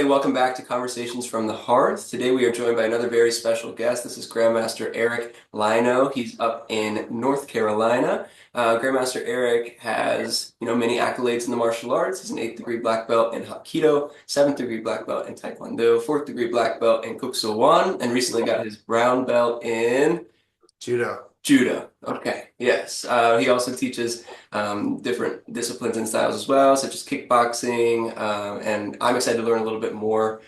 everybody. Welcome back to Conversations from the Hearth. Today we are joined by another very special guest. This is Grandmaster Eric Laino. He's up in North Carolina. Grandmaster Eric has, many accolades in the martial arts. He's an 8th degree black belt in Hapkido, 7th degree black belt in Taekwondo, 4th degree black belt in Kuk Sool Won, and recently got his brown belt in Judo. Judo. Okay, yes. He also teaches different disciplines and styles as well, such as kickboxing. And I'm excited to learn a little bit more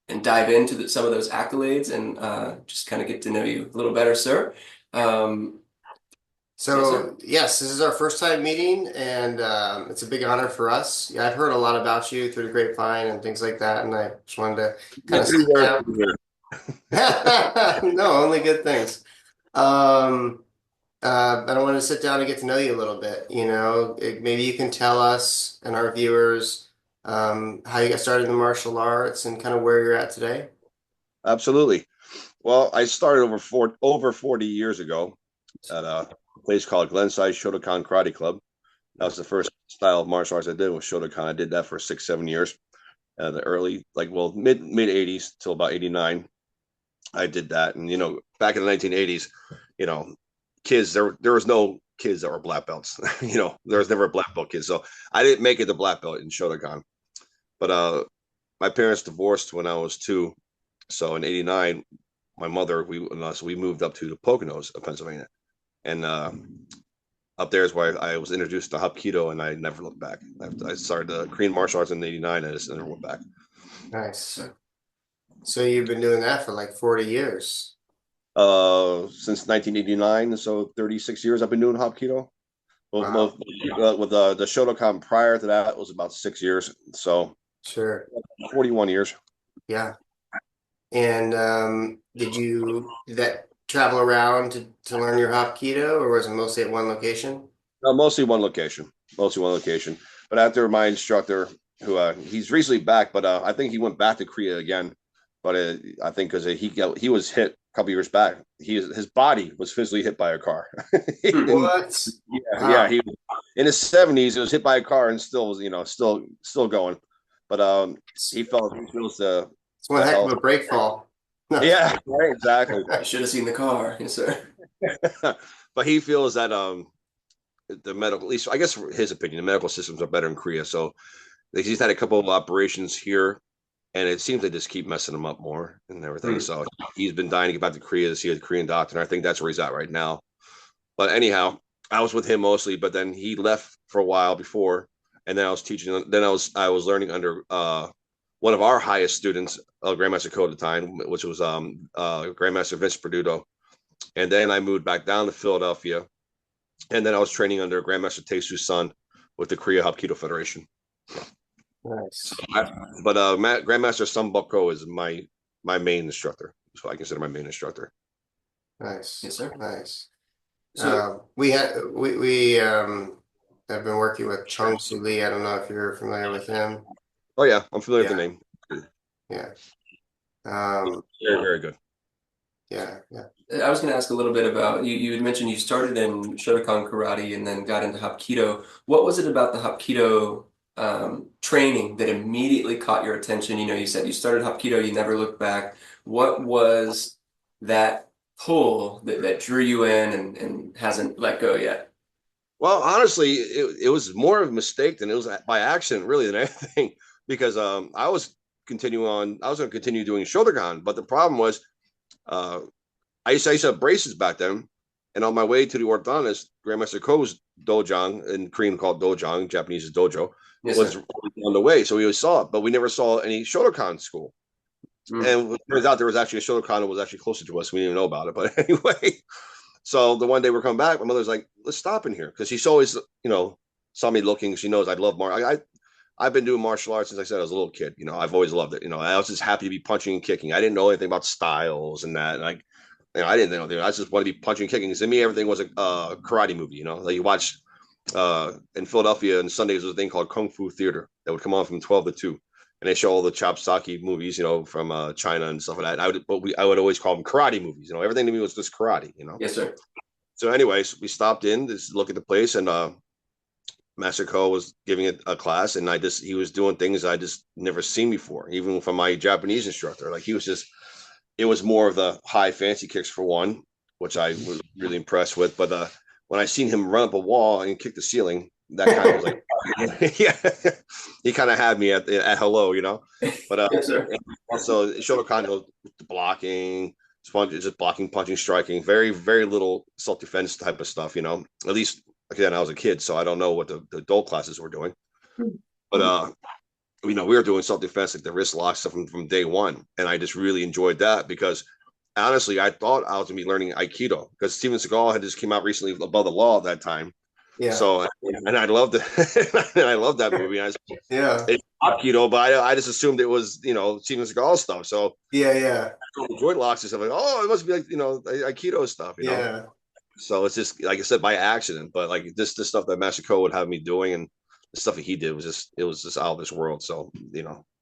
and dive into some of those accolades and just kind of get to know you a little better, sir. Um, yes, sir. Yes, this is our first time meeting, and it's a big honor for us. Yeah, I've heard a lot about you through the grapevine and things like that, and I just wanted to kind of sit down. No, only good things. But I wanted to sit down and get to know you a little bit. Maybe you can tell us and our viewers how you got started in the martial arts and kind of where you're at today. Absolutely. Well, I started over 40 years ago at a place called Glenside Shotokan Karate Club. That was the first style of martial arts I did was Shotokan. I did that for 6-7 years. The early, mid 80s till about 89. I did that. And, back in the 1980s, kids, there was no kids that were black belts. There was never a black belt kid. So I didn't make it to black belt in Shotokan. But my parents divorced when I was 2. So in 89, my mother, we moved up to the Poconos of Pennsylvania. And up there is where I was introduced to Hopkido, and I never looked back. I started the Korean martial arts in 89, and I just never went back. Nice. So you've been doing that for like 40 years. Since 1989, so 36 years I've been doing Hopkido. Wow. With the Shotokan prior to that was about 6 years. So Sure. 41 years. Yeah. And did that travel around to learn your Hapkido, or was it mostly at one location? No, mostly one location. Mostly one location. But after my instructor, who he's recently back, but I think he went back to Korea again. But I think because he was hit a couple years back, his body was physically hit by a car. What? Yeah, Wow. yeah. He in his 70s, it was hit by a car and still was still going. But he feels It's one heck of a break fall. yeah, right, exactly. I should have seen the car. Yes, sir. But he feels that the medical, at least I guess for his opinion, the medical systems are better in Korea. So he's had a couple of operations here, and it seems they just keep messing him up more and everything. So he's been dying to get back to Korea to see a Korean doctor, and I think that's where he's at right now. But anyhow, I was with him mostly, but then he left for a while before, and then I was teaching. Then I was learning under one of our highest students, Grandmaster Code at the time, which was Grandmaster Vince Perduto. And then I moved back down to Philadelphia, and then I was training under Grandmaster Taesu's son with the Korea Hapkido Federation. Nice. But Grandmaster Sun Bokko is my main instructor, so I consider my main instructor. Nice. Yes, sir. Nice. So We have been working with Chung Soo Lee. I don't know if you're familiar with him. Oh yeah, I'm familiar with the name. Yeah. Very, very good. Yeah. I was going to ask a little bit about you had mentioned you started in Shotokan karate and then got into Hapkido. What was it about the Hapkido training that immediately caught your attention? You said you started Hapkido, you never looked back. What was that pull that drew you in and hasn't let go yet? Well, honestly, it was more of a mistake than it was by accident, really, than anything. Because I was going to continue doing Shotokan, but the problem was I used to have braces back then, and on my way to the orthodontist, Grandmaster Ko's dojang, in Korean called dojang, Japanese is dojo, Yes, was sir. on the way. So we always saw it, but we never saw any Shotokan school. And it turns out there was actually a Shotokan that was actually closer to us. We didn't even know about it. But anyway, so the one day we're coming back, my mother's like, let's stop in here. Because she's always, saw me looking. She knows I love I've been doing martial arts since I said I was a little kid. I've always loved it. I was just happy to be punching and kicking. I didn't know anything about styles and that. And I didn't know. I just wanted to be punching and kicking. To me, everything was a karate movie. Like you watch in Philadelphia on Sundays, there's a thing called Kung Fu Theater that would come on from 12 to 2. And they show all the chopsaki movies, from China and stuff like that. I would always call them karate movies. Everything to me was just karate. Yes, sir. So anyways, we stopped in to look at the place, and Master Ko was giving a class, and he was doing things I just never seen before, even from my Japanese instructor. Like it was more of the high fancy kicks for one, which I was really impressed with. But when I seen him run up a wall and kick the ceiling, that kind of was like, yeah, he kind of had me at hello, you know. But Yes, sir. also Shotokan blocking, just blocking, punching, striking, very very little self defense type of stuff, you know. At least again, I was a kid, so I don't know what the adult classes were doing. But you know, we were doing self defense like the wrist lock stuff from day one, and I just really enjoyed that because honestly, I thought I was gonna be learning Aikido because Steven Seagal had just came out recently above the law at that time. Yeah. So and I loved it, and I loved that movie. Yeah. It's Hopkido, but I just assumed it was Steven Seagal stuff. So Yeah. joint locks and stuff like, oh, it must be like Aikido stuff, you know. Yeah. So it's just like I said by accident, but like this stuff that Masako would have me doing and the stuff that he did was just out of this world. So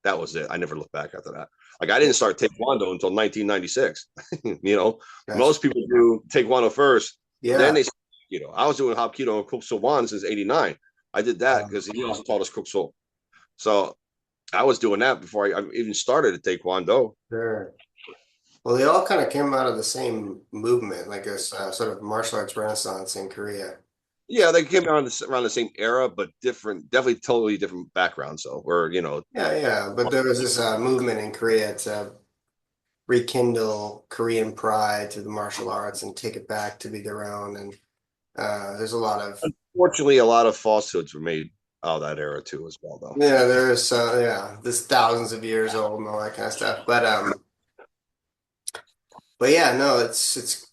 that was it. I never looked back after that. Like I didn't start Taekwondo until 1996. Gotcha. Most people do Taekwondo first, then Yeah. they I was doing Hapkido and Kuk Sool Won since '89. I did that because he also taught us Kuk Sool. So I was doing that before I even started at Taekwondo. Sure. Well, they all kind of came out of the same movement, like this sort of martial arts renaissance in Korea. Yeah, they came around the same era, but different, definitely totally different backgrounds. So, where Yeah. But there was this movement in Korea to rekindle Korean pride to the martial arts and take it back to be their own. And there's a lot of unfortunately, a lot of falsehoods were made out of that era too, as well, though. there's this thousands of years old and all that kind of stuff. But yeah, no, it's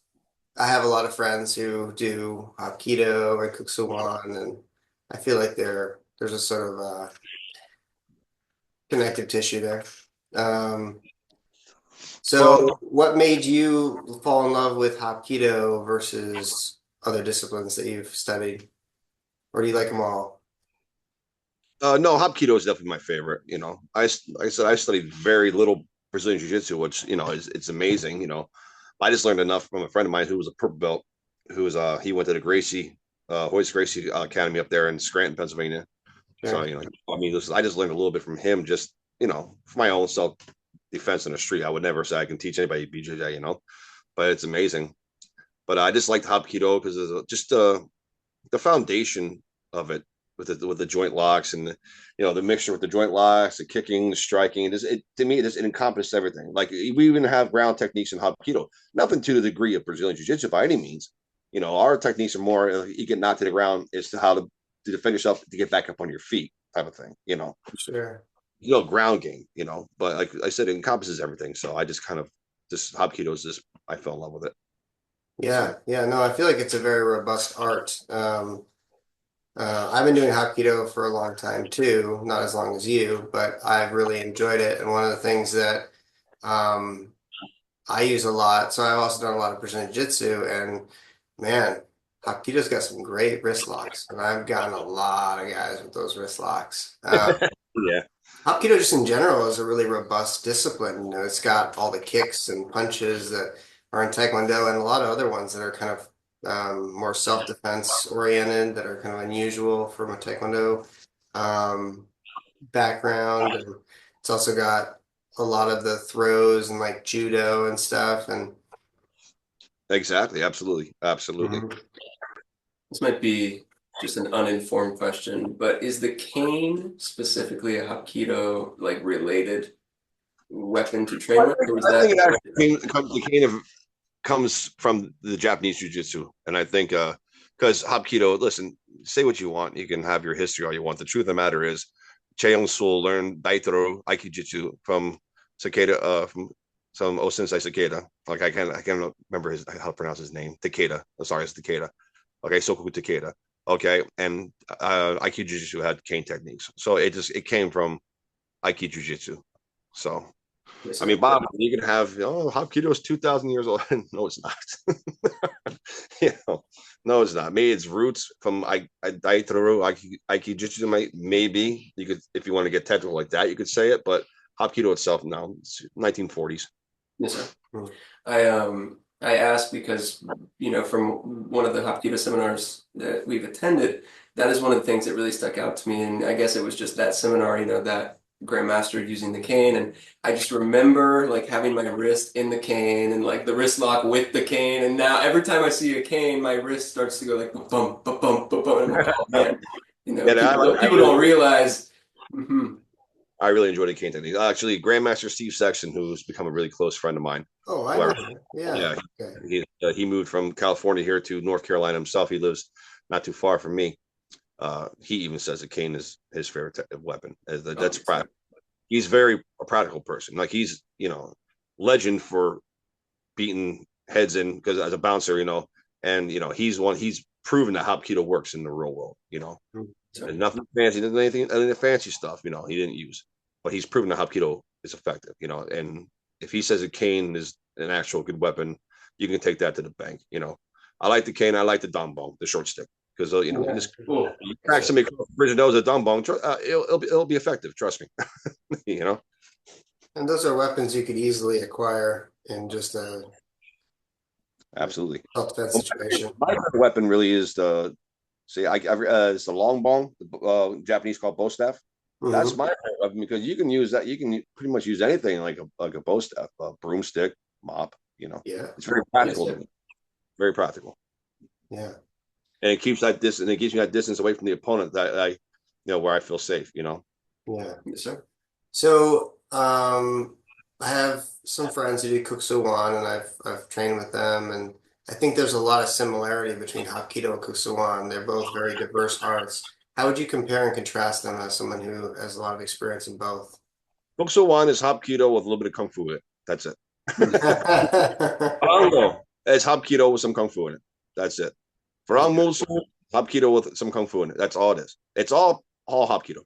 I have a lot of friends who do Hapkido and Kuk Sool Won, and I feel like there's a sort of connective tissue there. Um, Well, so what made you fall in love with Hapkido versus other disciplines that you've studied? Or do you like them all? no, Hopkido is definitely my favorite. Like I said, I studied very little Brazilian Jiu Jitsu, which is it's amazing. I just learned enough from a friend of mine who was a purple belt, he went to the Hoist Gracie Academy up there in Scranton, Pennsylvania. So Sure. I mean, I just learned a little bit from him, just for my own self defense in the street. I would never say I can teach anybody BJJ, but it's amazing. But I just liked Hopkido because of just the foundation of it with the joint locks and the mixture with the joint locks, the kicking, the striking. To me, it encompasses everything. Like we even have ground techniques in Hapkido, nothing to the degree of Brazilian Jiu Jitsu by any means. Our techniques are more you get knocked to the ground as to how to defend yourself to get back up on your feet, type of thing. Sure. Ground game. But like I said, it encompasses everything. So I just kind of Hapkido is just I fell in love with it. Yeah. No, I feel like it's a very robust art. I've been doing Hapkido for a long time too, not as long as you, but I've really enjoyed it. And one of the things that um, I use a lot, so I've also done a lot of Brazilian Jiu-Jitsu, and man, Hapkido's got some great wrist locks, and I've gotten a lot of guys with those wrist locks. Yeah. Hapkido just in general is a really robust discipline. It's got all the kicks and punches that are in Taekwondo and a lot of other ones that are kind of more self-defense oriented that are kind of unusual from a Taekwondo um, background. And it's also got a lot of the throws and like judo and stuff. And Exactly. Absolutely. Mhm. This might be just an uninformed question, but is the cane specifically a Hapkido like related weapon to train with, or is I think it that actually comes from the Japanese jiu-jitsu. And I think because Hapkido, listen, say what you want. You can have your history all you want. The truth of the matter is Cheong-sul learned Daitaro Aikijitsu from Takeda, from some Osensei Takeda. Like I can't remember how to pronounce his name. Takeda. Oh, sorry, it's Takeda. Okay, Sokoku Takeda. Okay, and Aikijitsu had cane techniques. So it came from Aikijitsu. So yes, I sir. mean, Bob, you can have, Hapkido is 2,000 years old. No, it's not. No, it's not. Maybe its roots from Daitaru, Aikijitsu, maybe you could, if you want to get technical like that, you could say it. But Hapkido itself, no, it's 1940s. Yes, sir. Mhm. I asked because from one of the Hapkido seminars that we've attended, that is one of the things that really stuck out to me. And I guess it was just that seminar, that Grandmaster using the cane. And I just remember like having my wrist in the cane and like the wrist lock with the cane. And now every time I see a cane, my wrist starts to go like bump, bump, bump, bump, bump. And I'm like, oh man, Yeah, people don't realize. Mhm. I really enjoy the cane technique. Actually, Grandmaster Steve Sexton, who's become a really close friend of mine. Oh, I Who know. I, Yeah. yeah, Okay. he moved from California here to North Carolina himself. He lives not too far from me. He even says a cane is his favorite weapon. That's practical. He's very a practical person. Like he's legend for beating heads in because as a bouncer, and he's proven that Hopkido works in the real world. And nothing fancy, doesn't anything any of the fancy stuff. He didn't use, but he's proven that Hopkido is effective. And if he says a cane is an actual good weapon, you can take that to the bank. I like the cane. I like the dambong, the short stick, because you crack somebody across the bridge and nose a dambong, it'll be effective. Trust me. And those are weapons you could easily acquire in just a Absolutely. self-defense situation. My weapon really is it's the long bong, the Japanese called bow staff. That's my weapon because you can use that. You can pretty much use anything like a bow staff, a broomstick, mop. Yeah. It's very practical. Very practical. Yeah. And it keeps that distance. And it keeps me that distance away from the opponent that where I feel safe. Yeah. Yes, sir. So, I have some friends who do Kuk Sool Won, and I've trained with them, and I think there's a lot of similarity between Hapkido and Kuk Sool Won. They're both very diverse arts. How would you compare and contrast them as someone who has a lot of experience in both? Kuk Sool Won is Hopkido with a little bit of kung fu in it. That's it. Taekwondo is Hopkido with some kung fu in it. That's it. Farang Musul, Hopkido with some kung fu in it. That's all it is. It's all Hopkido.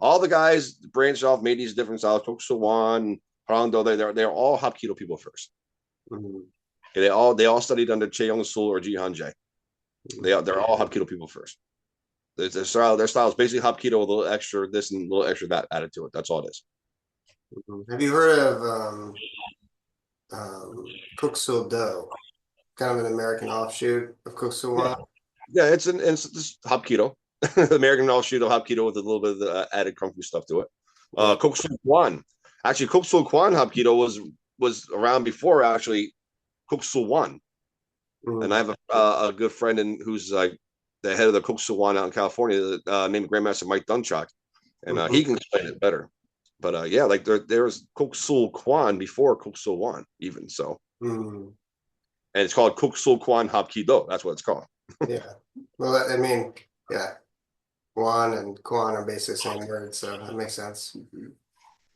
All the guys branched off, made these different styles. Kuk Sool Won, Farangdo, they're all Hopkido people 1st. They all studied under Che Young Sul or Ji Han Jae. They're all Hapkido people 1st. Their style is basically Hapkido with a little extra this and a little extra that added to it. That's all it is. Have you heard of Kuk Sool Do? Kind of an American offshoot of Kuk Sool Won. Yeah, it's just Hapkido, American offshoot of Hapkido with a little bit of the added kung fu stuff to it. Kuk Sool Won, actually, Kuk Sool Won Hapkido was around before actually Kuk Sool Won. And I have a good friend who's like the head of the Kuk Sool Won out in California, named Grandmaster Mike Dunchak, and he can explain it better. But yeah, like there was Kuk Sool Kuan before Kuk Sool Won, even so. And it's called Kuk Sool Kuan Hapkido. That's what it's called. Yeah. Well, I mean, yeah. Kuan and Kuan are basically the same word, so that makes sense.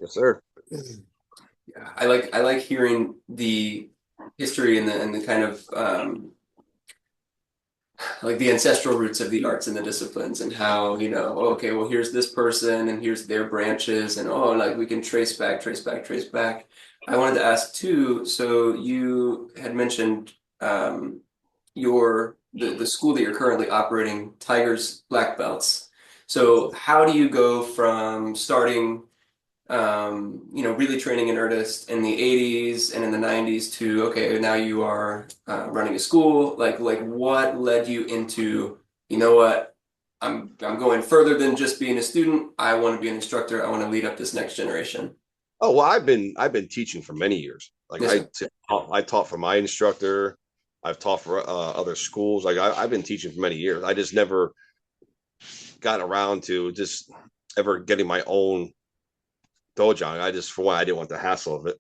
Yes, sir. Yeah, I like hearing the history and the kind of like the ancestral roots of the arts and the disciplines and how, okay, well, here's this person and here's their branches and like we can trace back, trace back, trace back. I wanted to ask too, so you had mentioned the school that you're currently operating, Tiger's Black Belts. So how do you go from starting really training in earnest in the 80s and in the 90s to, okay, now you are running a school. Like what led you into, what, I'm going further than just being a student. I want to be an instructor. I want to lead up this next generation. Oh, well, I've been teaching for many years. Like Yes, I taught for my instructor. I've taught for other schools. Like I've been teaching for many years. I just never got around to just ever getting my own dojo. For one, I didn't want the hassle of it,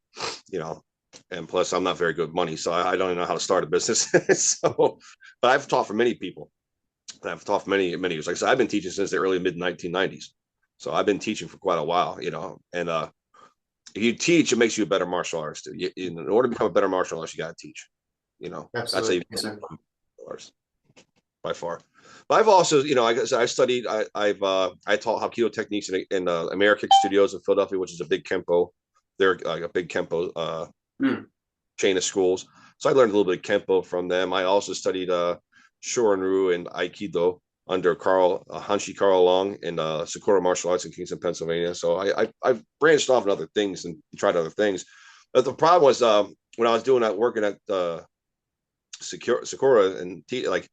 and plus I'm not very good with money, so I don't even know how to start a business. But I've taught for many people. I've taught for many, many years. Like I said, I've been teaching since the early mid 1990s. So I've been teaching for quite a while, and if you teach, it makes you a better martial artist. In order to become a better martial artist, you got to teach, that's how you become martial artist by far. But I've also, I studied, I taught Hapkido techniques in Amerikick Studios in Philadelphia, which is a big Kempo. They're like a big Kempo chain of schools. So I learned a little bit of Kempo from them. I also studied Shorin-ryu and Aikido under Hanshi Carl Long in Sakura Martial Arts in Kingston, Pennsylvania. So I've branched off in other things and tried other things. But the problem was when I was working at Sakura and like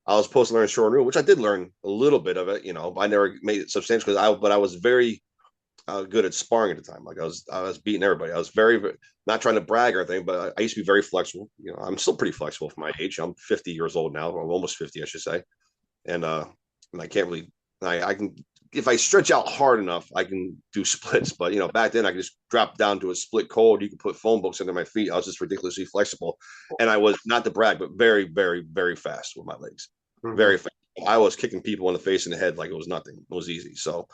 I was supposed to learn short rule, which I did learn a little bit of it, but I never made it substantial but I was very good at sparring at the time. Like I was beating everybody. I was not trying to brag or anything, but I used to be very flexible. I'm still pretty flexible for my age. I'm 50 years old now. I'm almost 50, I should say. And I can't really, I can, if I stretch out hard enough, I can do splits. But back then I could just drop down to a split cold. You could put phone books under my feet. I was just ridiculously flexible, and I was, not to brag, but very, very, very fast with my legs. Very fast. I was kicking people in the face and the head like it was nothing. It was easy. So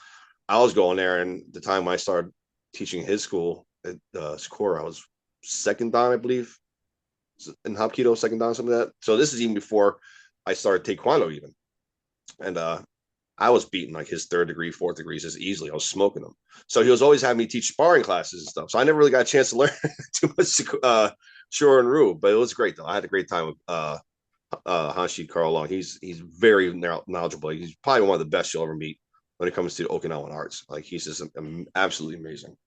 I was going there, and the time when I started teaching his school at Sakura, I was second dan, I believe, in Hopkido, second dan, some of that. So this is even before I started Taekwondo even. And I was beating like his third degree, fourth degrees as easily. I was smoking them. So he was always having me teach sparring classes and stuff. So I never really got a chance to learn too much Shore and Rue, but it was great though. I had a great time with Hanshi Carl Long. He's very knowledgeable. He's probably one of the best you'll ever meet when it comes to Okinawan arts. Like he's just absolutely amazing.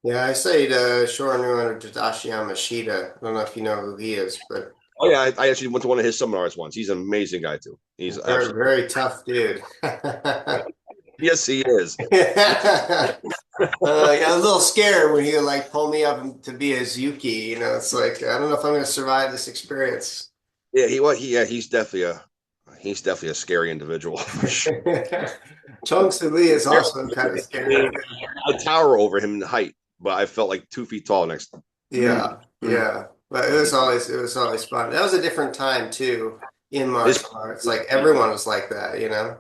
Yeah, I studied Shore and Rue under Tadashi Yamashita. I don't know if you know who he is, but Oh yeah, I actually went to one of his seminars once. He's an amazing guy too. He's very, very tough dude. Yes, he is. I was a little scared when he would like pull me up to be his Yuki. It's like I don't know if I'm going to survive this experience. Yeah, he's definitely a scary individual for sure. Chong Su Lee is also kind of scary. I tower over him in height, but I felt like 2 feet tall next to him. Yeah, yeah. But it was always fun. That was a different time too in martial arts. Like everyone was like that.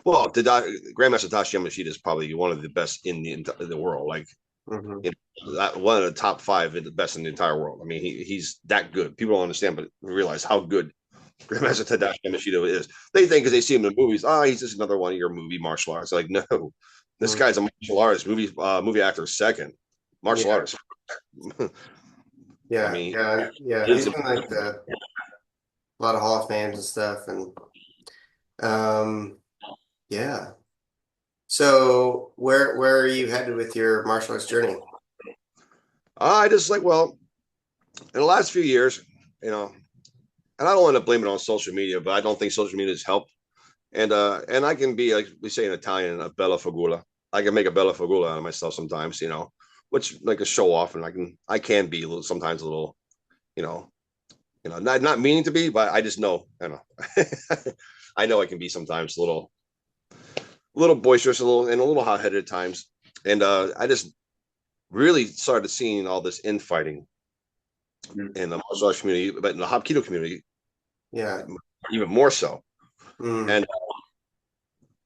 Well, Grandmaster Tashi Yamashita is probably one of the best in the world. Like one of the top 5 the best in the entire world. I mean, he's that good. People don't understand, but realize how good Grandmaster Tadashi Yamashita is. They think because they see him in the movies, he's just another one of your movie martial arts. Like, no, this guy's a martial artist, movie actor second, martial artist. Yeah, I mean, yeah. He's been like a lot of Hall of Fames and stuff, and yeah. So where are you headed with your martial arts journey? I just in the last few years, and I don't want to blame it on social media, but I don't think social media has helped. And I can be, like we say in Italian, a bella figura. I can make a bella figura out of myself sometimes, which like a show off, and I can be sometimes a little, not meaning to be, but I just know, I know I can be sometimes a little boisterous, a little hot-headed at times. And I just really started seeing all this infighting in the martial arts community, but in the Hapkido community, Yeah. even more so. Mm. And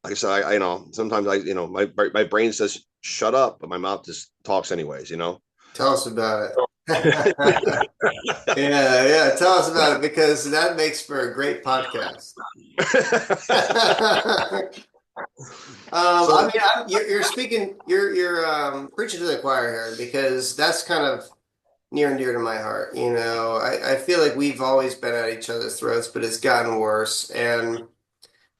like I said, I sometimes my brain says shut up, but my mouth just talks anyways. Tell us about it. Yeah. Tell us about it because that makes for a great podcast. I mean, you're speaking, you're preaching to the choir here because that's kind of near and dear to my heart. I feel like we've always been at each other's throats, but it's gotten worse. And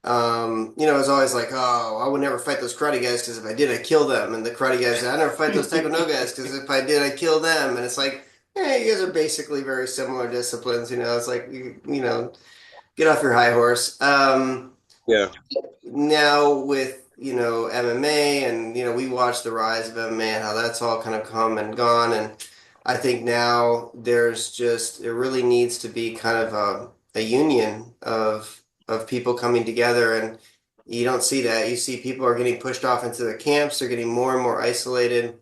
it's always like, oh, I would never fight those karate guys because if I did, I'd kill them. And the karate guys, I never fight those Taekwondo guys because if I did, I'd kill them. And it's like, hey, you guys are basically very similar disciplines. It's like, get off your high horse. Yeah. Now with, MMA and, we watch the rise of MMA and how that's all kind of come and gone. And I think now it really needs to be kind of a union of people coming together, and you don't see that. You see people are getting pushed off into the camps. They're getting more and more isolated.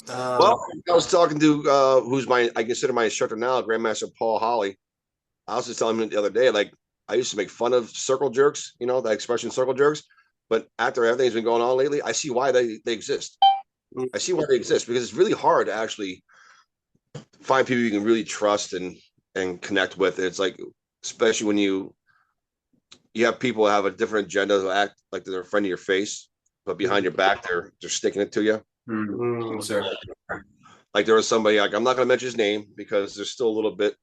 Well, I was talking to who's I consider my instructor now, Grandmaster Paul Holly. I was just telling him the other day, like I used to make fun of circle jerks, that expression circle jerks. But after everything's been going on lately, I see why they exist. I see why they exist because it's really hard to actually find people you can really trust and connect with. It's like, especially when you have people who have a different agenda who act like they're a friend of your face, but behind your back they're sticking it to you. Mm-hmm. Sure. Like there was somebody, like I'm not going to mention his name because there's still a little bit,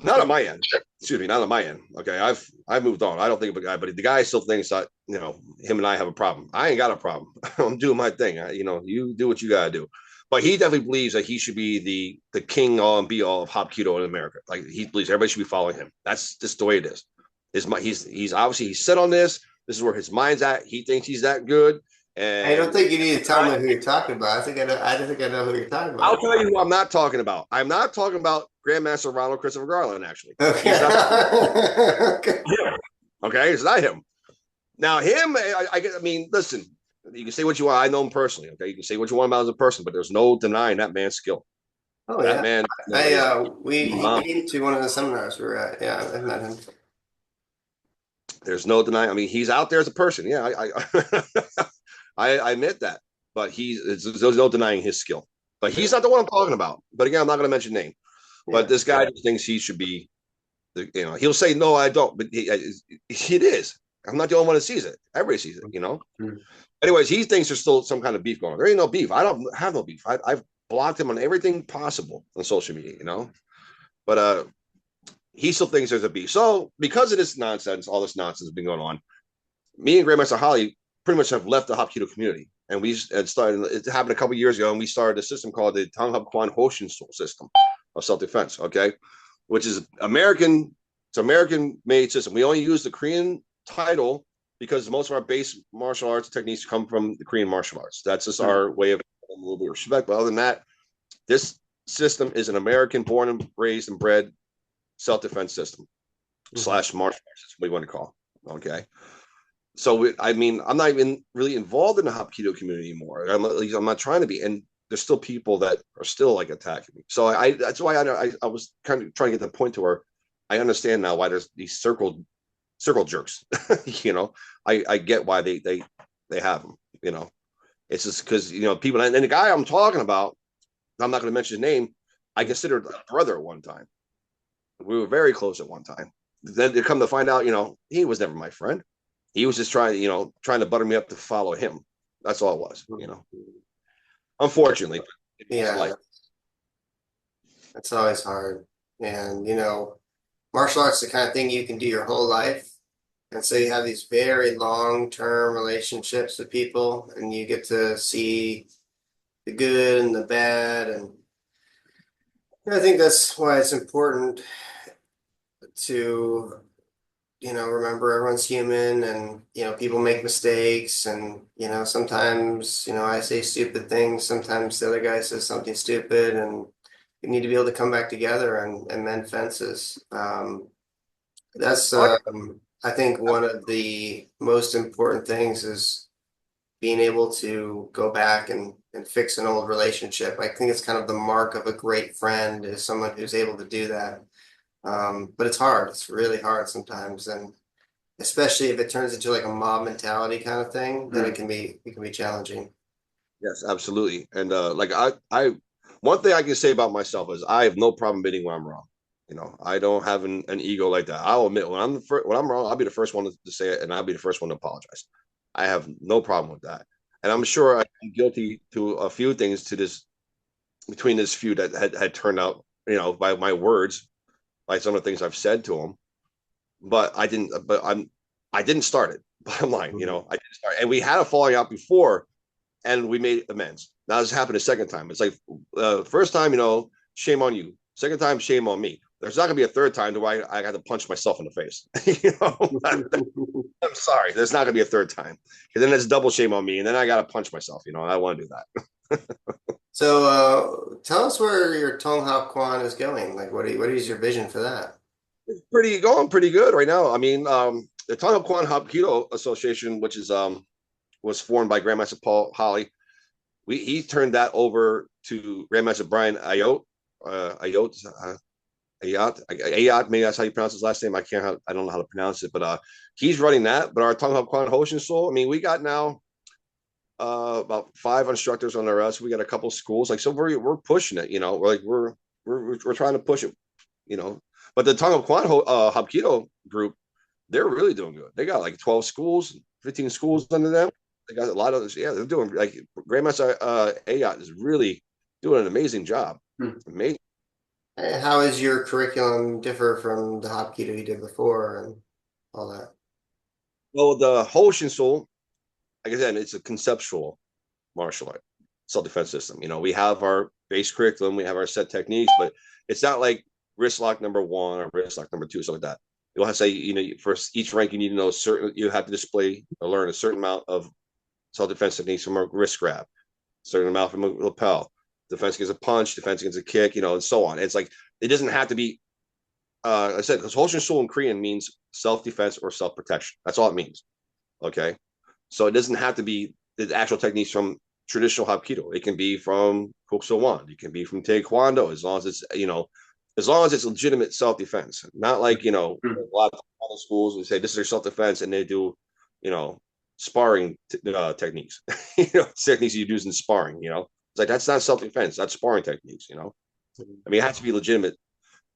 not on my end. Excuse me, not on my end. Okay, I've moved on. I don't think of a guy, but the guy still thinks that him and I have a problem. I ain't got a problem. I'm doing my thing. You do what you gotta do. But he definitely believes that he should be the king all and be all of Hopkido in America. Like he believes everybody should be following him. That's just the way it is. He's obviously he's set on this. This is where his mind's at. He thinks he's that good. I don't And think you need to tell me who you're talking about. I think I know. I don't think I know who you're talking I'll about. tell you who I'm not talking about. I'm not talking about Grandmaster Ronald Christopher Garland, actually. Okay. He's not Okay. him. Okay, it's not him. Now, him, I mean, listen, you can say what you want. I know him personally. Okay, you can say what you want about him as a person, but there's no denying that man's skill. Oh That yeah. man, He came to one of the seminars we were at. Yeah, I met him. there's no denying. I mean, he's out there as a person. Yeah, I admit that, but there's no denying his skill. But he's not the one I'm talking about. But again, I'm not going to mention name. But this guy just thinks he should be, he'll say, no, I don't. But it is. I'm not the only one that sees it. Everybody sees it, Mm-hmm. Anyways, he thinks there's still some kind of beef going on. There ain't no beef. I don't have no beef. I've blocked him on everything possible on social media, But he still thinks there's a beef. So because of this nonsense, all this nonsense has been going on, me and Grandmaster Holly pretty much have left the Hapkido community. And we started, it happened a couple of years ago, and we started a system called the Tanghab Kuan Hoshin Soul system of self-defense, okay? Which is American, it's an American-made system. We only use the Korean title because most of our base martial arts techniques come from the Korean martial arts. That's just our way of a little bit of respect. But other than that, this system is an American born and raised and bred self-defense system / martial arts system, we want to call it, okay? So I mean, I'm not even really involved in the Hapkido community anymore. I'm not trying to be, and there's still people that are still like attacking me. So that's why I was kind of trying to get the point to where I understand now why there's these circle jerks. I get why they have them. It's just because people, and the guy I'm talking about, I'm not going to mention his name. I considered a brother at one time. We were very close at one time. Then to come to find out, he was never my friend. He was just trying to butter me up to follow him. That's all it was, Unfortunately, Yeah, that's always hard. And martial arts is the kind of thing you can do your whole life. And so you have these very long-term relationships with people, and you get to see the good and the bad. And I think that's why it's important to remember everyone's human, and people make mistakes, and sometimes I say stupid things, sometimes the other guy says something stupid, and you need to be able to come back together and mend fences. That's I think one of the most important things is being able to go back and fix an old relationship. I think it's kind of the mark of a great friend, is someone who's able to do that. But it's hard. It's really hard sometimes, and especially if it turns into like a mob mentality kind of thing, then it can be challenging. Yes, absolutely. And I one thing I can say about myself is I have no problem admitting when I'm wrong. I don't have an ego like that. I'll admit when I'm wrong. I'll be the first one to say it, and I'll be the first one to apologize. I have no problem with that. And I'm sure I'm guilty to a few things between this feud that had turned out, by my words, by some of the things I've said to him. But I didn't. But I didn't start it. Bottom line, I didn't start. And we had a falling out before, and we made amends. Now this happened a second time. It's like first time, shame on you. Second time, shame on me. There's not gonna be a third time where I got to punch myself in the face. I'm sorry. There's not gonna be a third time, because then it's double shame on me, and then I got to punch myself. I want to do that. So tell us where your Tonghap Kuan is going. Like, what is your vision for that? It's going pretty good right now. I mean, the Taekwondo Kuan Hopkido Association, which is was formed by Grandmaster Paul Holly. He turned that over to Grandmaster Brian Ayot. Ayat, maybe that's how you pronounce his last name. I don't know how to pronounce it, but he's running that. But our Tanghab Kuan Hoshin Soul, I mean, we got now about 5 instructors under us. We got a couple schools, so we're pushing it. We're trying to push it. But the Tanghab Kuan Hopkido group, they're really doing good. They got like 12 schools, 15 schools under them. They got a lot of this. Yeah, they're doing like Grandmaster Ayat is really doing an amazing job. Amazing. How is your curriculum differ from the Hapkido you did before and all that? Well, the Hoshin Soul, like I said, it's a conceptual martial art. self-defense system. We have our base curriculum, we have our set techniques, but it's not like wrist lock number 1 or wrist lock number 2, something like that. You'll have to say, for each rank, you need to know you have to display or learn a certain amount of self-defense techniques from a wrist grab, certain amount from a lapel, defense against a punch, defense against a kick, and so on. It's like, it doesn't have to be, I said, because Hoshin Sul in Korean means self-defense or self-protection. That's all it means. Okay. So it doesn't have to be the actual techniques from traditional Hapkido. It can be from Kuk Sool Won. It can be from Taekwondo, as long as it's legitimate self-defense. Not like, a lot of other schools would say this is their self-defense and they do, sparring techniques, techniques you use in sparring, it's like, that's not self-defense, that's sparring techniques, I mean, it has to be legitimate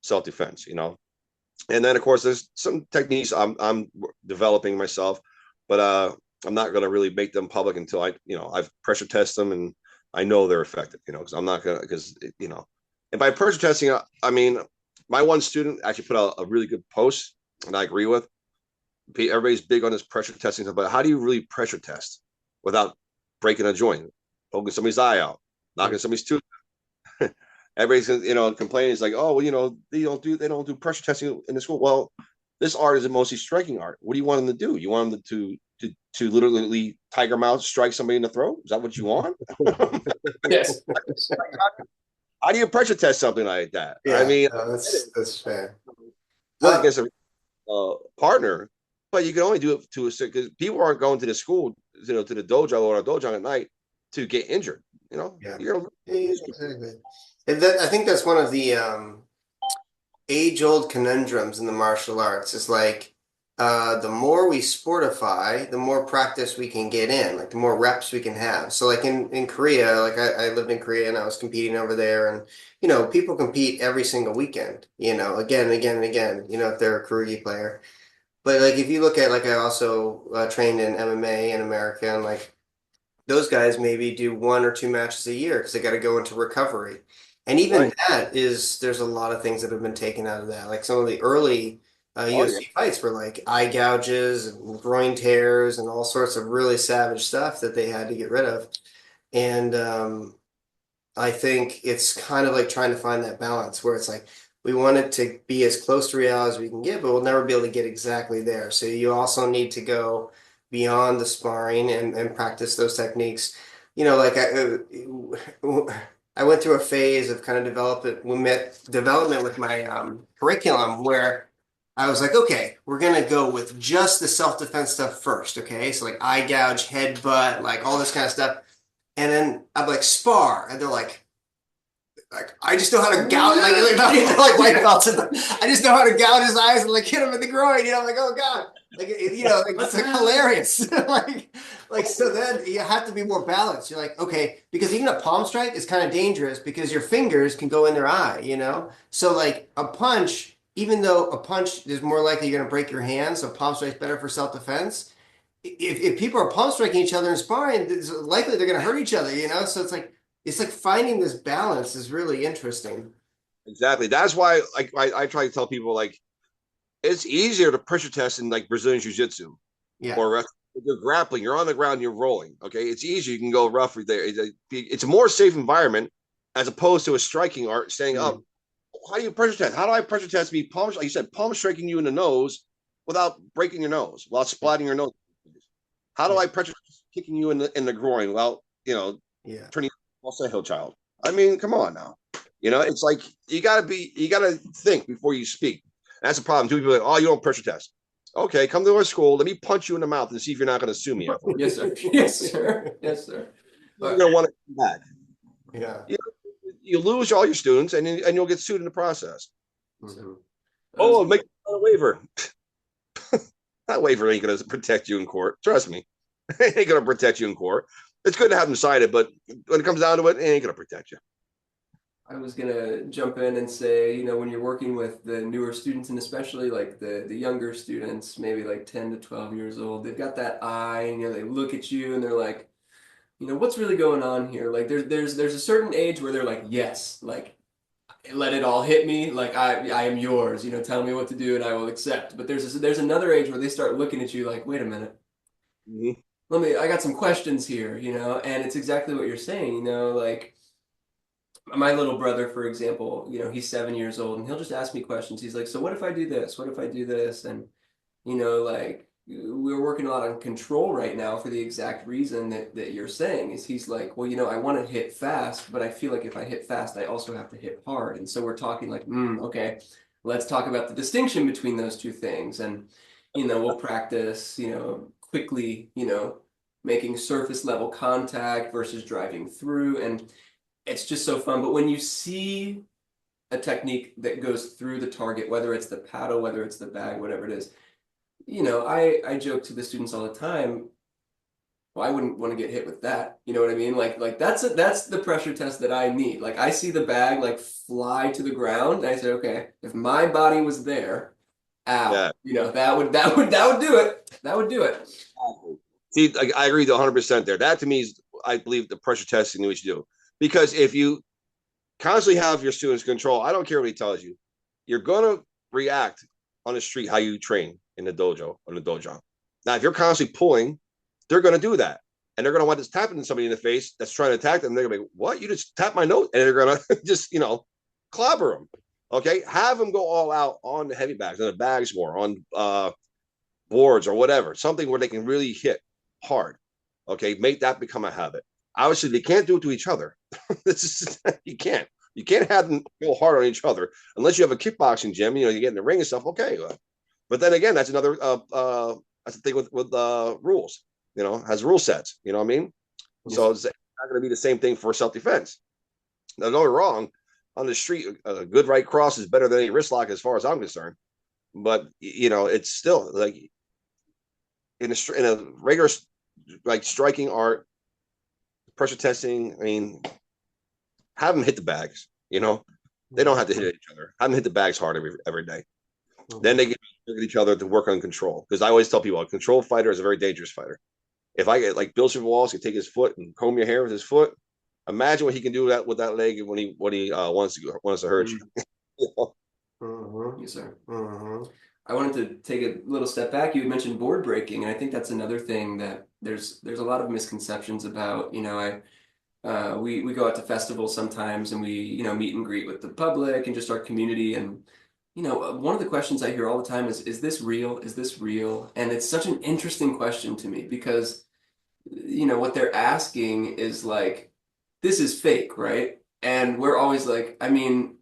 self-defense, and then of course there's some techniques I'm developing myself, but I'm not going to really make them public until I've pressure test them and I know they're effective, because I'm not going to, because and by pressure testing, I mean, my one student actually put out a really good post, and I agree with. Everybody's big on this pressure testing, but how do you really pressure test without breaking a joint, poking somebody's eye out, knocking somebody's tooth? Everybody's complaining. It's like, oh, well, they don't do pressure testing in the school. Well, this art is mostly striking art. What do you want them to do? You want them to literally tiger mouth strike somebody in the throat? Is that what you want? Yes. How do you pressure test something like that? Yeah, I mean, that's fair. Not against a partner, but you can only do it to a certain, because people aren't going to the school, to the dojo or a dojo at night to get injured. Yeah. You're Exactly. And I think that's one of the age-old conundrums in the martial arts. Is like, the more we sportify, the more practice we can get in, like the more reps we can have. So like in Korea, like I lived in Korea and I was competing over there, and people compete every single weekend, again and again and again, if they're a Kurugi player. But like if you look at, like, I also trained in MMA in America, and like those guys maybe do 1 or 2 matches a year because they got to go into recovery. And even right. there's a lot of things that have been taken out of that. Like some of the early Oh, UFC fights were like eye gouges and groin tears and all sorts of really savage stuff that they had to get rid of. And I think it's kind of like trying to find that balance where it's like we want it to be as close to reality as we can get, but we'll never be able to get exactly there. So you also need to go beyond the sparring and practice those techniques. Like I went through a phase of kind of development with my curriculum where I was like, okay, we're gonna go with just the self-defense stuff first, okay? So like eye gouge, headbutt, like all this kind of stuff. And then I'm like, spar, and they're like I just know how to gouge, like white belts, and I just know how to gouge his eyes and like hit him in the groin. I'm like, oh god, like it's like hilarious. like so then you have to be more balanced. You're like, okay, because even a palm strike is kind of dangerous because your fingers can go in their eye. So like a punch, even though a punch is more likely you're going to break your hand, so palm strike's better for self-defense. If people are palm striking each other and sparring, it's likely they're going to hurt each other, So it's like finding this balance is really interesting. Exactly. That's why, like, I try to tell people, like, it's easier to pressure test in like Brazilian Jiu-Jitsu Yeah. or you're grappling, you're on the ground, you're rolling. Okay, it's easy. You can go rough there. It's a more safe environment as opposed to a striking art standing up. How do you pressure test? How do I pressure test me like you said, palm striking you in the nose without breaking your nose, without splatting your nose? How do I pressure kicking you in the groin without turning also a hill child? I mean, come on now. It's like you gotta think before you speak. That's the problem. Two people are like, oh, you don't pressure test. Okay, come to our school. Let me punch you in the mouth and see if you're not going to sue me. Yes, sir. Yes, sir. Yes, sir. You're going to want to come back. Yeah. You lose all your students, and you'll get sued in the process. Mm-hmm. Oh, make a waiver. That waiver ain't going to protect you in court. Trust me, it ain't going to protect you in court. It's good to have them cited, but when it comes down to it, it ain't going to protect you. I was gonna jump in and say, when you're working with the newer students, and especially like the younger students, maybe like 10 to 12 years old, they've got that eye, and they look at you and they're like, what's really going on here? Like there's a certain age where they're like, yes, like let it all hit me, like I am yours, tell me what to do and I will accept. But there's another age where they start looking at you like, wait a minute. Mm-hmm. I got some questions here, and it's exactly what you're saying, like my little brother, for example, he's 7 years old and he'll just ask me questions. He's like, so what if I do this? What if I do this? And, like we're working a lot on control right now for the exact reason that you're saying is he's like, well, I want to hit fast, but I feel like if I hit fast, I also have to hit hard. And so we're talking like, okay, let's talk about the distinction between those two things. And, we'll practice, quickly, making surface level contact versus driving through. And it's just so fun. But when you see a technique that goes through the target, whether it's the paddle, whether it's the bag, whatever it is, I joke to the students all the time, well, I wouldn't want to get hit with that. You know what I mean? Like that's the pressure test that I need. Like I see the bag like fly to the ground, and I say, okay, if my body was there, ow, Yeah. that would do it. That would do it. See, I agree 100% there. That to me is, I believe, the pressure testing we should do. Because if you constantly have your students control, I don't care what he tells you, you're going to react on the street how you train in the dojo, on the dojo. Now, if you're constantly pulling, they're going to do that. And they're going to want to tap into somebody in the face that's trying to attack them. They're going to be, what? You just tap my nose? And they're going to just, clobber them. Okay. Have them go all out on the heavy bags, on the bags more, on boards or whatever, something where they can really hit hard. Okay. Make that become a habit. Obviously, they can't do it to each other. You can't. You can't have them go hard on each other unless you have a kickboxing gym. You get in the ring and stuff. Okay, but then again, that's another that's the thing with rules. Has rule sets. You know what I mean? Yes. So it's not going to be the same thing for self defense. Now, no wrong. On the street, a good right cross is better than any wrist lock, as far as I'm concerned. But it's still like in a regular like striking art, pressure testing. I mean, have them hit the bags. They don't have to hit each other. Have them hit the bags hard every day. Then they get look at each other to work on control. Because I always tell people, a control fighter is a very dangerous fighter. If I get like Bill Wallace can take his foot and comb your hair with his foot, imagine what he can do with that leg when he wants to hurt you. Yes, sir. I wanted to take a little step back. You had mentioned board breaking, and I think that's another thing that there's a lot of misconceptions about. We go out to festivals sometimes, and we meet and greet with the public and just our community. And one of the questions I hear all the time is this real? Is this real? And it's such an interesting question to me because what they're asking is like, this is fake, right? And we're always like, I mean,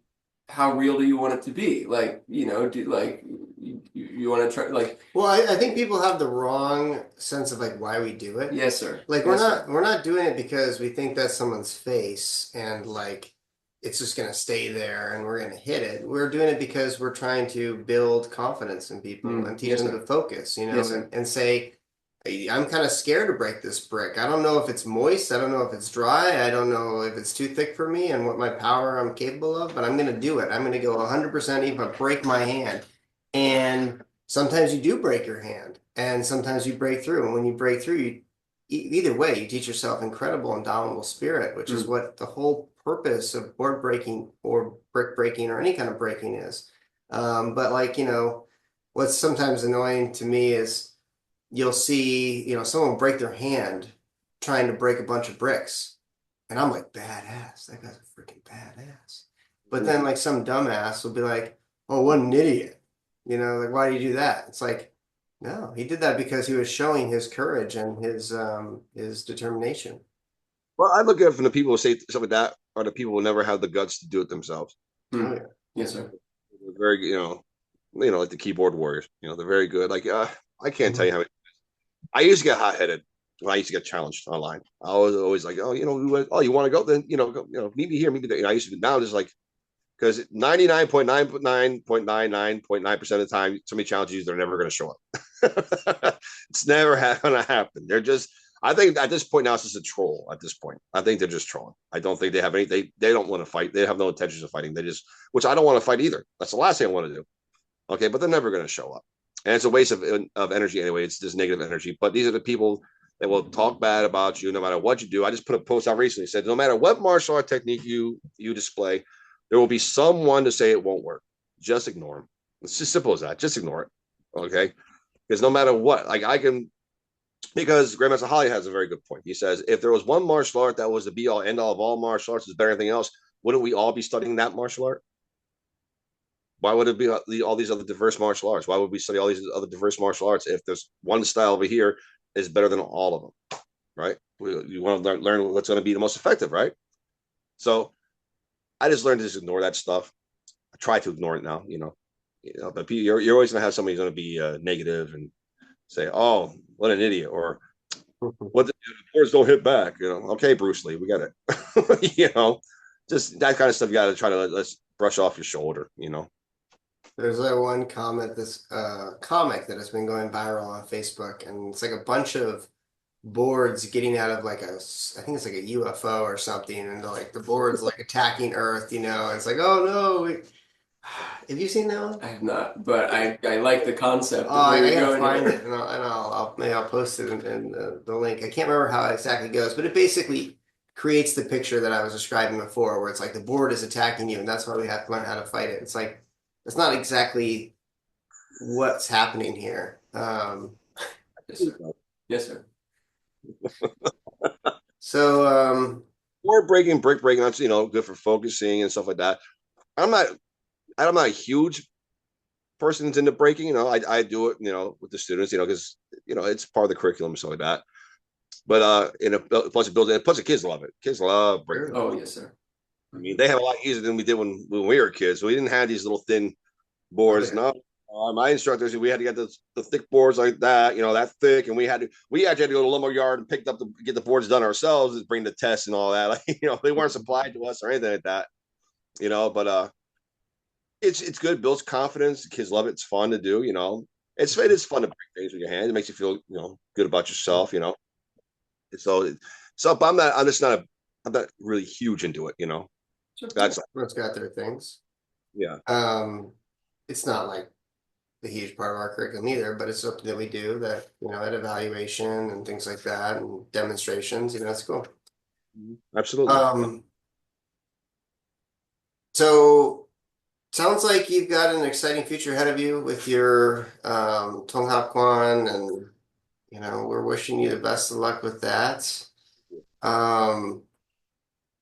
how real do you want it to be? Like, you want to try like. Well, I think people have the wrong sense of like why we do it. Yes, sir. Like Yes, we're not doing it because we think that's someone's face and like it's just gonna stay there and we're gonna hit it. We're doing it because we're trying to build confidence in people and teach yes, them sir. to focus, Yes, sir. and say, I'm kind of scared to break this brick. I don't know if it's moist. I don't know if it's dry. I don't know if it's too thick for me and what my power I'm capable of, but I'm going to do it. I'm going to go 100% even if I break my hand. And sometimes you do break your hand and sometimes you break through. And when you break through, either way, you teach yourself incredible indomitable spirit, which is what the whole purpose of board breaking or brick breaking or any kind of breaking is. But like, what's sometimes annoying to me is, you'll see, someone break their hand trying to break a bunch of bricks. And I'm like, badass. That guy's a freaking badass. But then like some dumbass will be like, oh, what an idiot. Like, why do you do that? It's like, no, he did that because he was showing his courage and his determination. Well, I look at it from the people who say something like that are the people who never have the guts to do it themselves. Oh, yeah. Yes, sir. They're very, like the keyboard warriors. They're very good. Like, I can't tell you how many. I used to get hot-headed when I used to get challenged online. I was always like, oh, you want to go? Then, meet me here, meet me there. I used to now just like, because 99.999.99% of the time, somebody challenges you, they're never going to show up. It's never going to happen. They're just, I think at this point now, it's just a troll at this point. I think they're just trolling. I don't think they have any, they don't want to fight. They have no intentions of fighting. They just, which I don't want to fight either. That's the last thing I want to do. Okay, but they're never going to show up. And it's a waste of energy anyway. It's just negative energy. But these are the people that will talk bad about you no matter what you do. I just put a post out recently, said no matter what martial art technique you display, there will be someone to say it won't work. Just ignore them. It's just simple as that. Just ignore it. Okay? Because no matter what, like I can Because Grandmaster Holly has a very good point. He says, if there was one martial art that was the be all end all of all martial arts, is better than anything else, wouldn't we all be studying that martial art? Why would it be all these other diverse martial arts? Why would we study all these other diverse martial arts if there's one style over here is better than all of them, right? You want to learn what's going to be the most effective, right? So I just learned to just ignore that stuff. I try to ignore it now, but you're always going to have somebody who's going to be negative and say, "Oh, what an idiot," or "What the boards don't hit back." Okay, Bruce Lee, we got it. Just that kind of stuff. You got to try to let's brush off your shoulder. There's that one comment, this comic that has been going viral on Facebook, and it's like a bunch of boards getting out of like I think it's like a UFO or something, and the boards like attacking Earth, and it's like, oh no. Have you seen that one? I have not, but I like the concept Oh, of where I you're gotta going find here. it, and maybe I'll post it in the link. I can't remember how it exactly goes, but it basically creates the picture that I was describing before, where it's like the board is attacking you, and that's why we have to learn how to fight it. It's like it's not exactly what's happening here. Yes, sir. Yes, sir. So Or brick breaking, that's good for focusing and stuff like that. I'm not a huge person into breaking. I do it, with the students, because it's part of the curriculum and stuff like that. But plus the kids love it. Kids love breaking. Oh, yes, sir. I mean, they have a lot easier than we did when we were kids. So we didn't have these little thin boards. yeah. No, my instructors, we had to get the thick boards like that, that thick, and we actually had to go to lumberyard and get the boards done ourselves and bring the tests and all that. Like, they weren't supplied to us or anything like that. But it's good. It builds confidence. Kids love it. It's fun to do. It is fun to break things with your hands. It makes you feel good about yourself. But I'm not really huge into it. That's Everyone's got their things. yeah. It's not like the huge part of our curriculum either, but it's something that we do that, at evaluation and things like that and demonstrations, it's cool. Absolutely. So sounds like you've got an exciting future ahead of you with your Tong Hap Kuan, and we're wishing you the best of luck with that.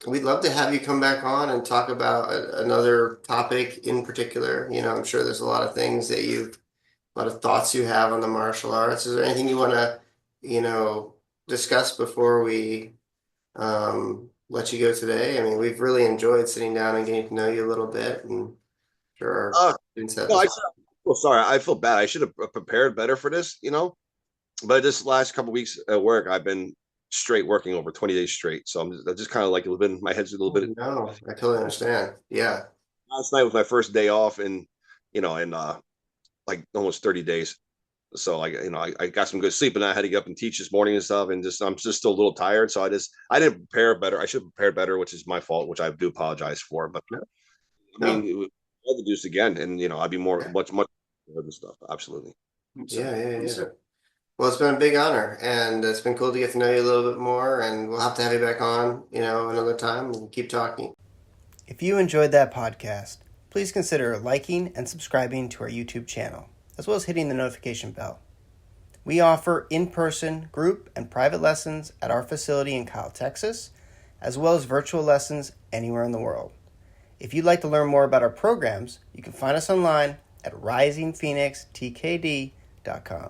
We'd love to have you come back on and talk about another topic in particular. I'm sure there's a lot of things that a lot of thoughts you have on the martial arts. Is there anything you want to, discuss before we let you go today? I mean, we've really enjoyed sitting down and getting to know you a little bit, and sure our students have. Sorry, I feel bad. I should have prepared better for this, But this last couple of weeks at work, I've been straight working over 20 days straight. So I just kind of like my head's a little bit. No, I totally understand. Yeah. Last night was my first day off in like almost 30 days. So I got some good sleep, and I had to get up and teach this morning and stuff, and I'm just still a little tired. So I didn't prepare better. I should have prepared better, which is my fault, which I do apologize for. But I mean, I'll do this again, and I'd be much more other stuff. Absolutely. Yeah. Well, it's been a big honor, and it's been cool to get to know you a little bit more, and we'll have to have you back on, another time and keep talking. If you enjoyed that podcast, please consider liking and subscribing to our YouTube channel, as well as hitting the notification bell. We offer in-person, group, and private lessons at our facility in Kyle, Texas, as well as virtual lessons anywhere in the world. If you'd like to learn more about our programs, you can find us online at risingphoenixtkd.com.